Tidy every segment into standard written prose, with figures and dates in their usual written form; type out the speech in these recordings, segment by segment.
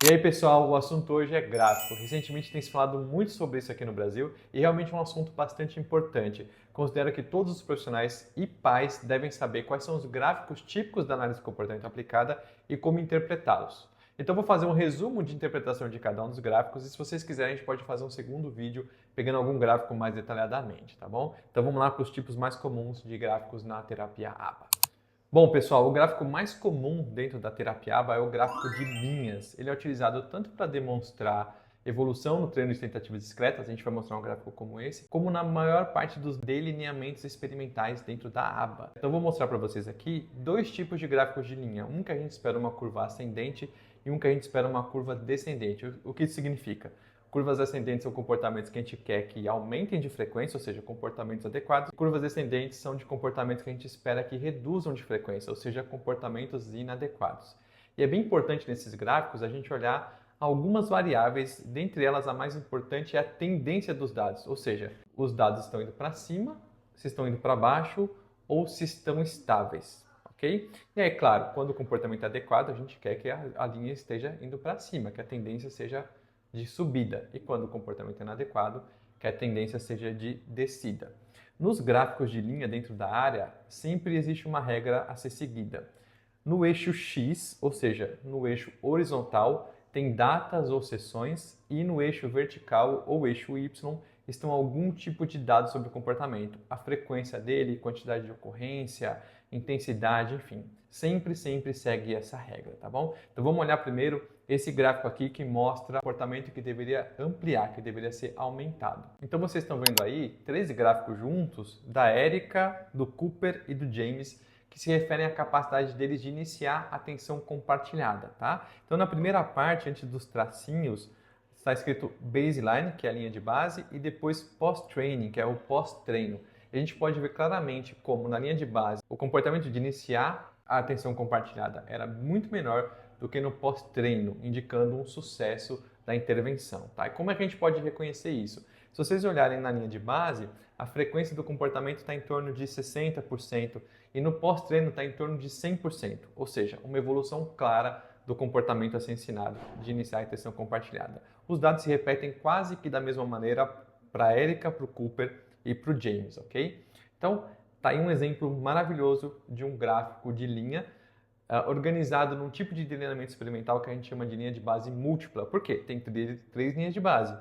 E aí pessoal, o assunto hoje é gráfico. Recentemente tem se falado muito sobre isso aqui no Brasil e realmente é um assunto bastante importante. Considero que todos os profissionais e pais devem saber quais são os gráficos típicos da análise de comportamento aplicada e como interpretá-los. Então vou fazer um resumo de interpretação de cada um dos gráficos e se vocês quiserem a gente pode fazer um segundo vídeo pegando algum gráfico mais detalhadamente, tá bom? Então vamos lá para os tipos mais comuns de gráficos na terapia ABA. Bom, pessoal, o gráfico mais comum dentro da terapia ABA é o gráfico de linhas. Ele é utilizado tanto para demonstrar evolução no treino de tentativas discretas, a gente vai mostrar um gráfico como esse, como na maior parte dos delineamentos experimentais dentro da ABA. Então, vou mostrar para vocês aqui dois tipos de gráficos de linha. Um que a gente espera uma curva ascendente e um que a gente espera uma curva descendente. O que isso significa? Curvas ascendentes são comportamentos que a gente quer que aumentem de frequência, ou seja, comportamentos adequados. Curvas descendentes são de comportamentos que a gente espera que reduzam de frequência, ou seja, comportamentos inadequados. E é bem importante nesses gráficos a gente olhar algumas variáveis, dentre elas a mais importante é a tendência dos dados, ou seja, os dados estão indo para cima, se estão indo para baixo ou se estão estáveis. Okay? E aí, claro, quando o comportamento é adequado, a gente quer que a linha esteja indo para cima, que a tendência seja de subida, e quando o comportamento é inadequado, que a tendência seja de descida. Nos gráficos de linha dentro da área, sempre existe uma regra a ser seguida. No eixo X, ou seja, no eixo horizontal, tem datas ou sessões, e no eixo vertical ou eixo Y estão algum tipo de dado sobre o comportamento. A frequência dele, quantidade de ocorrência, intensidade, enfim. Sempre segue essa regra, tá bom? Então vamos olhar primeiro esse gráfico aqui que mostra o comportamento que deveria ampliar, que deveria ser aumentado. Então vocês estão vendo aí 13 gráficos juntos da Erica, do Cooper e do James, que se referem à capacidade deles de iniciar a atenção compartilhada, tá? Então na primeira parte, antes dos tracinhos, está escrito baseline, que é a linha de base, e depois post-training, que é o pós-treino. A gente pode ver claramente como na linha de base o comportamento de iniciar a atenção compartilhada era muito menor do que no pós-treino, indicando um sucesso da intervenção. Tá? E como é que a gente pode reconhecer isso? Se vocês olharem na linha de base, a frequência do comportamento está em torno de 60% e no pós-treino está em torno de 100%, ou seja, uma evolução clara do comportamento a ser ensinado de iniciar a atenção compartilhada. Os dados se repetem quase que da mesma maneira para a Erica, para o Cooper e para o James, ok? Então, está aí um exemplo maravilhoso de um gráfico de linha organizado num tipo de delineamento experimental que a gente chama de linha de base múltipla. Por quê? Tem três linhas de base,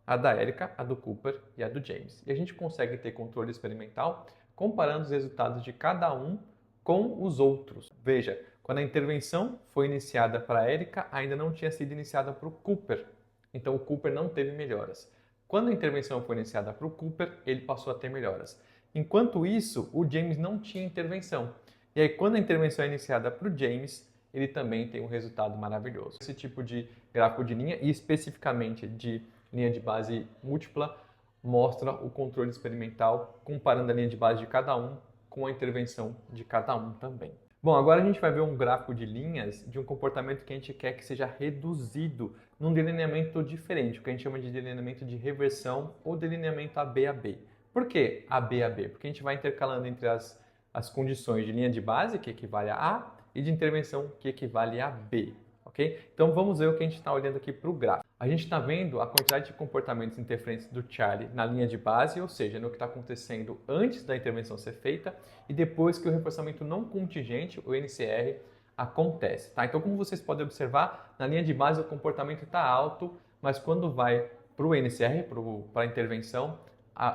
a da Erica, a do Cooper e a do James. E a gente consegue ter controle experimental comparando os resultados de cada um com os outros. Veja, quando a intervenção foi iniciada para a Erica, ainda não tinha sido iniciada para o Cooper. Então o Cooper não teve melhoras. Quando a intervenção foi iniciada para o Cooper, ele passou a ter melhoras. Enquanto isso, o James não tinha intervenção. E aí, quando a intervenção é iniciada para o James, ele também tem um resultado maravilhoso. Esse tipo de gráfico de linha, e especificamente de linha de base múltipla, mostra o controle experimental comparando a linha de base de cada um com a intervenção de cada um também. Bom, agora a gente vai ver um gráfico de linhas de um comportamento que a gente quer que seja reduzido num delineamento diferente, o que a gente chama de delineamento de reversão ou delineamento AB-AB. Por que AB-AB? Porque a gente vai intercalando entre as condições de linha de base, que equivale a A, e de intervenção, que equivale a B. Okay? Então vamos ver o que a gente está olhando aqui para o gráfico. A gente está vendo a quantidade de comportamentos interferentes do Charlie na linha de base, ou seja, no que está acontecendo antes da intervenção ser feita e depois que o reforçamento não contingente, o NCR, acontece. Tá? Então, como vocês podem observar, na linha de base o comportamento está alto, mas quando vai para o NCR, para a intervenção,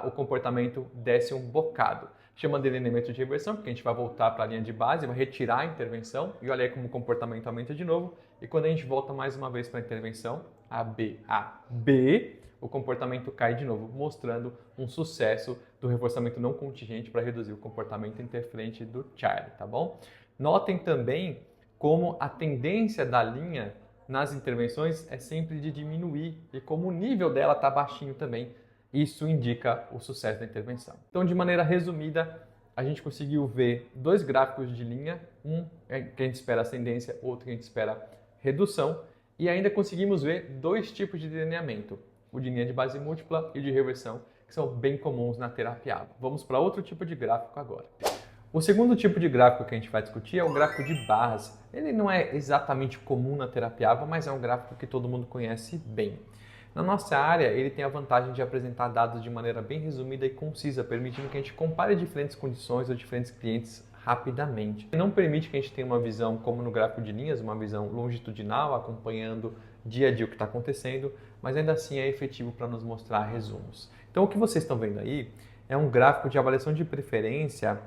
o comportamento desce um bocado. Chama de delineamento de reversão, porque a gente vai voltar para a linha de base, vai retirar a intervenção, e olha aí como o comportamento aumenta de novo. E quando a gente volta mais uma vez para a intervenção, AB, o comportamento cai de novo, mostrando um sucesso do reforçamento não contingente para reduzir o comportamento interferente do Charlie, tá bom? Notem também como a tendência da linha nas intervenções é sempre de diminuir, e como o nível dela está baixinho também, isso indica o sucesso da intervenção. Então, de maneira resumida, a gente conseguiu ver dois gráficos de linha, um que a gente espera ascendência, outro que a gente espera redução, e ainda conseguimos ver dois tipos de delineamento, o de linha de base múltipla e o de reversão, que são bem comuns na terapia ABA. Vamos para outro tipo de gráfico agora. O segundo tipo de gráfico que a gente vai discutir é o gráfico de barras. Ele não é exatamente comum na terapia ABA, mas é um gráfico que todo mundo conhece bem. Na nossa área, ele tem a vantagem de apresentar dados de maneira bem resumida e concisa, permitindo que a gente compare diferentes condições ou diferentes clientes rapidamente. Não permite que a gente tenha uma visão, como no gráfico de linhas, uma visão longitudinal, acompanhando dia a dia o que está acontecendo, mas ainda assim é efetivo para nos mostrar resumos. Então, o que vocês estão vendo aí é um gráfico de avaliação de preferência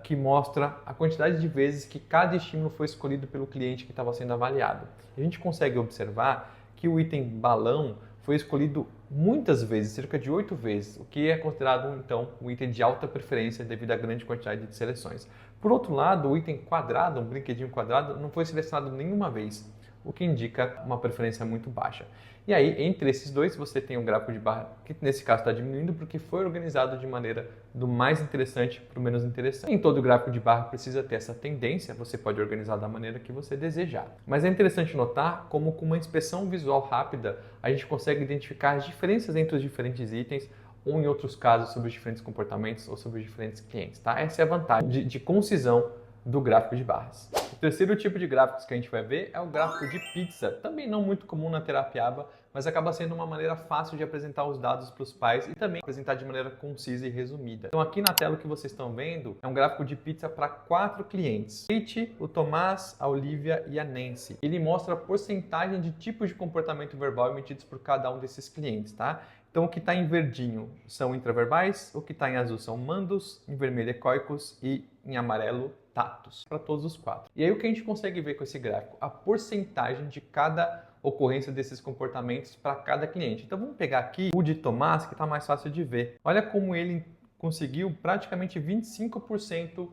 que mostra a quantidade de vezes que cada estímulo foi escolhido pelo cliente que estava sendo avaliado. A gente consegue observar que o item balão foi escolhido muitas vezes, cerca de 8 vezes, o que é considerado então um item de alta preferência devido à grande quantidade de seleções. Por outro lado, o item quadrado, um brinquedinho quadrado, não foi selecionado nenhuma vez, o que indica uma preferência muito baixa. E aí, entre esses dois, você tem um gráfico de barra que nesse caso está diminuindo porque foi organizado de maneira do mais interessante para o menos interessante. Nem todo gráfico de barra precisa ter essa tendência, você pode organizar da maneira que você desejar. Mas é interessante notar como com uma inspeção visual rápida, a gente consegue identificar as diferenças entre os diferentes itens ou em outros casos sobre os diferentes comportamentos ou sobre os diferentes clientes. Tá? Essa é a vantagem de concisão do gráfico de barras. O terceiro tipo de gráficos que a gente vai ver é o gráfico de pizza, também não muito comum na terapia ABA, mas acaba sendo uma maneira fácil de apresentar os dados para os pais e também apresentar de maneira concisa e resumida. Então aqui na tela o que vocês estão vendo é um gráfico de pizza para 4 clientes. Kate, o Tomás, a Olivia e a Nancy. Ele mostra a porcentagem de tipos de comportamento verbal emitidos por cada um desses clientes, tá? Então o que está em verdinho são intraverbais, o que está em azul são mandos, em vermelho ecoicos e em amarelo tatos, para todos os 4. E aí o que a gente consegue ver com esse gráfico? A porcentagem de cada ocorrência desses comportamentos para cada cliente. Então vamos pegar aqui o de Tomás, que está mais fácil de ver. Olha como ele conseguiu praticamente 25%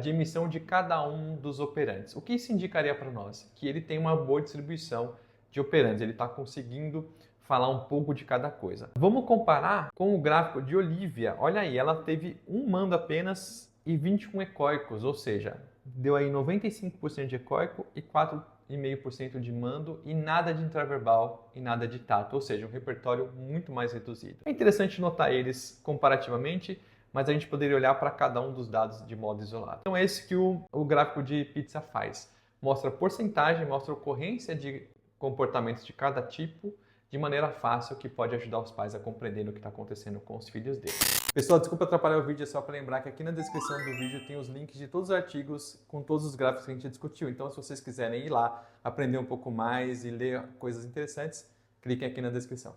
de emissão de cada um dos operantes. O que isso indicaria para nós? Que ele tem uma boa distribuição de operantes, ele está conseguindo falar um pouco de cada coisa. Vamos comparar com o gráfico de Olivia. Olha aí, ela teve um mando apenas e 21 ecoicos, ou seja, deu aí 95% de ecoico e 4,5% de mando e nada de intraverbal e nada de tato, ou seja, um repertório muito mais reduzido. É interessante notar eles comparativamente, mas a gente poderia olhar para cada um dos dados de modo isolado. Então é esse que o gráfico de pizza faz. Mostra porcentagem, mostra ocorrência de comportamentos de cada tipo, de maneira fácil, que pode ajudar os pais a compreenderem o que está acontecendo com os filhos deles. Pessoal, desculpa atrapalhar o vídeo, é só para lembrar que aqui na descrição do vídeo tem os links de todos os artigos com todos os gráficos que a gente discutiu. Então, se vocês quiserem ir lá, aprender um pouco mais e ler coisas interessantes, cliquem aqui na descrição.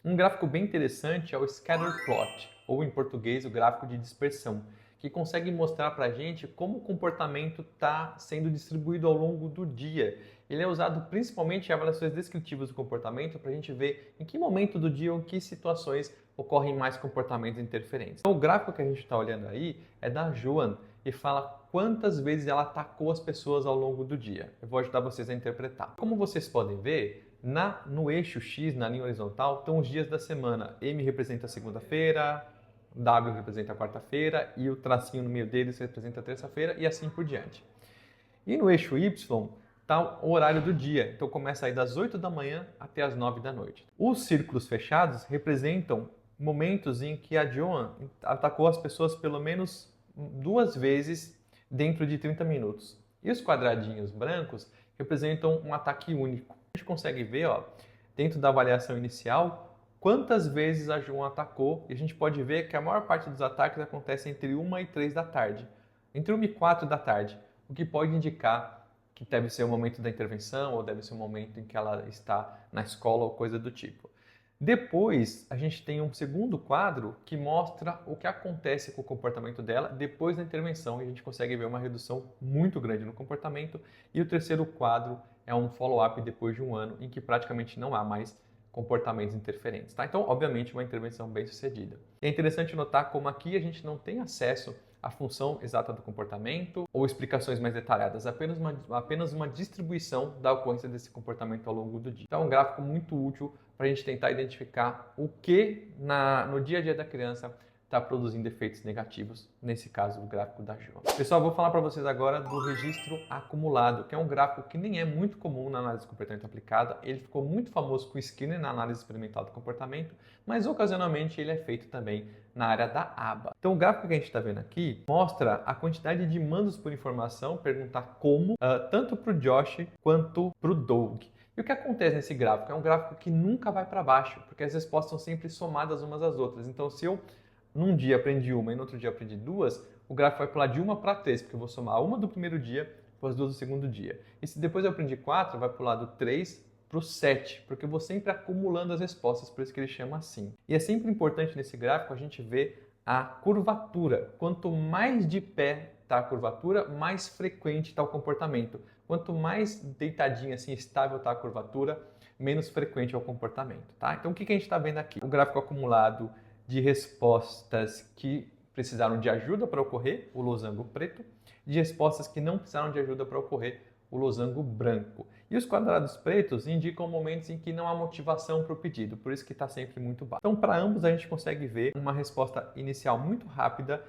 Um gráfico bem interessante é o Scatter Plot, ou em português, o gráfico de dispersão, que consegue mostrar para a gente como o comportamento está sendo distribuído ao longo do dia. Ele é usado principalmente em avaliações descritivas do comportamento para a gente ver em que momento do dia ou em que situações ocorrem mais comportamentos interferentes. Então, o gráfico que a gente está olhando aí é da Joan e fala quantas vezes ela atacou as pessoas ao longo do dia. Eu vou ajudar vocês a interpretar. Como vocês podem ver, no eixo X, na linha horizontal, estão os dias da semana. M representa a segunda-feira, W representa a quarta-feira e o tracinho no meio deles representa a terça-feira e assim por diante. E no eixo Y está o horário do dia, então começa aí das 8 da manhã até as 9 da noite. Os círculos fechados representam momentos em que a Joan atacou as pessoas pelo menos 2 vezes dentro de 30 minutos. E os quadradinhos brancos representam um ataque único. A gente consegue ver, ó, dentro da avaliação inicial, quantas vezes a Joan atacou, e a gente pode ver que a maior parte dos ataques acontece entre 1 e 3 da tarde, entre 1 e 4 da tarde, o que pode indicar que deve ser o momento da intervenção ou deve ser o momento em que ela está na escola ou coisa do tipo. Depois, a gente tem um segundo quadro que mostra o que acontece com o comportamento dela depois da intervenção e a gente consegue ver uma redução muito grande no comportamento. E o terceiro quadro é um follow-up depois de um ano em que praticamente não há mais comportamentos interferentes. Tá? Então, obviamente, uma intervenção bem sucedida. É interessante notar como aqui a gente não tem acesso à função exata do comportamento ou explicações mais detalhadas, apenas uma distribuição da ocorrência desse comportamento ao longo do dia. Então, é um gráfico muito útil para a gente tentar identificar o que no dia a dia da criança está produzindo efeitos negativos, nesse caso o gráfico da Joana. Pessoal, vou falar para vocês agora do registro acumulado, que é um gráfico que nem é muito comum na análise de comportamento aplicada. Ele ficou muito famoso com o Skinner na análise experimental do comportamento, mas ocasionalmente ele é feito também na área da aba. Então o gráfico que a gente está vendo aqui mostra a quantidade de mandos por informação, perguntar como, tanto para o Josh quanto para o Doug. E o que acontece nesse gráfico? É um gráfico que nunca vai para baixo, porque as respostas são sempre somadas umas às outras. Então se eu num dia aprendi uma e no outro dia aprendi duas, o gráfico vai pular de uma para 3, porque eu vou somar uma do primeiro dia com as duas do segundo dia. E se depois eu aprendi 4, vai pular do 3 para o 7, porque eu vou sempre acumulando as respostas, por isso que ele chama assim. E é sempre importante nesse gráfico a gente ver a curvatura. Quanto mais de pé está a curvatura, mais frequente está o comportamento. Quanto mais deitadinha, assim, estável está a curvatura, menos frequente é o comportamento. Tá? Então o que a gente está vendo aqui? O gráfico acumulado de respostas que precisaram de ajuda para ocorrer, o losango preto, de respostas que não precisaram de ajuda para ocorrer, o losango branco. E os quadrados pretos indicam momentos em que não há motivação para o pedido, por isso que está sempre muito baixo. Então, para ambos, a gente consegue ver uma resposta inicial muito rápida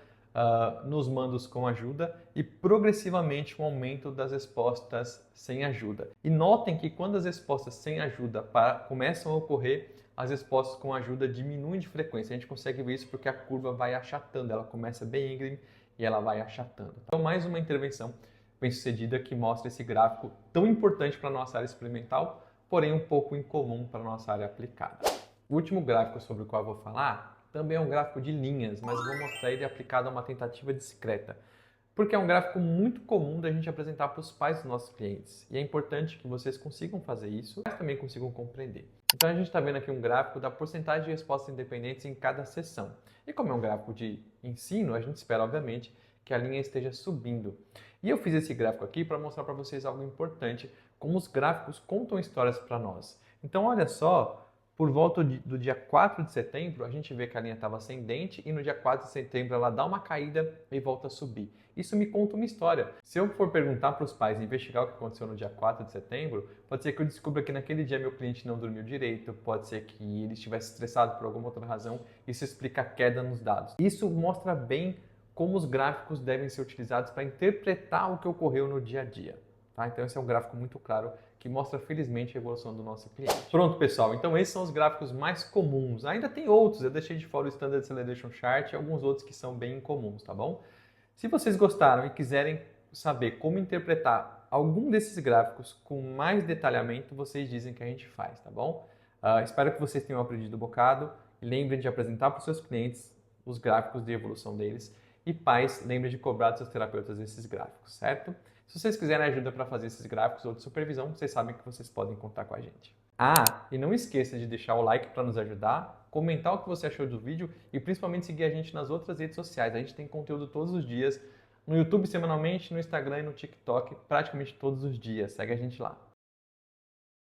nos mandos com ajuda e progressivamente um aumento das respostas sem ajuda. E notem que quando as respostas sem ajuda começam a ocorrer, as respostas com ajuda diminuem de frequência. A gente consegue ver isso porque a curva vai achatando, ela começa bem íngreme e ela vai achatando. Então, mais uma intervenção bem-sucedida que mostra esse gráfico tão importante para a nossa área experimental, porém um pouco incomum para a nossa área aplicada. O último gráfico sobre o qual eu vou falar também é um gráfico de linhas, mas vou mostrar ele aplicado a uma tentativa discreta, porque é um gráfico muito comum da gente apresentar para os pais dos nossos clientes. E é importante que vocês consigam fazer isso, mas também consigam compreender. Então a gente está vendo aqui um gráfico da porcentagem de respostas independentes em cada sessão. E como é um gráfico de ensino, a gente espera, obviamente, que a linha esteja subindo. E eu fiz esse gráfico aqui para mostrar para vocês algo importante, como os gráficos contam histórias para nós. Então olha só, por volta do dia 4 de setembro, a gente vê que a linha estava ascendente e no dia 4 de setembro ela dá uma caída e volta a subir. Isso me conta uma história. Se eu for perguntar para os pais e investigar o que aconteceu no dia 4 de setembro, pode ser que eu descubra que naquele dia meu cliente não dormiu direito, pode ser que ele estivesse estressado por alguma outra razão. Isso explica a queda nos dados. Isso mostra bem como os gráficos devem ser utilizados para interpretar o que ocorreu no dia a dia. Tá? Então esse é um gráfico muito claro que mostra felizmente a evolução do nosso cliente. Pronto, pessoal, então esses são os gráficos mais comuns. Ainda tem outros, eu deixei de fora o Standard Acceleration Chart e alguns outros que são bem incomuns, tá bom? Se vocês gostaram e quiserem saber como interpretar algum desses gráficos com mais detalhamento, vocês dizem que a gente faz, tá bom? Espero que vocês tenham aprendido um bocado. Lembrem de apresentar para os seus clientes os gráficos de evolução deles. E pais, lembrem de cobrar dos seus terapeutas esses gráficos, certo? Se vocês quiserem ajuda para fazer esses gráficos ou de supervisão, vocês sabem que vocês podem contar com a gente. E não esqueça de deixar o like para nos ajudar, comentar o que você achou do vídeo e principalmente seguir a gente nas outras redes sociais. A gente tem conteúdo todos os dias, no YouTube semanalmente, no Instagram e no TikTok, praticamente todos os dias. Segue a gente lá.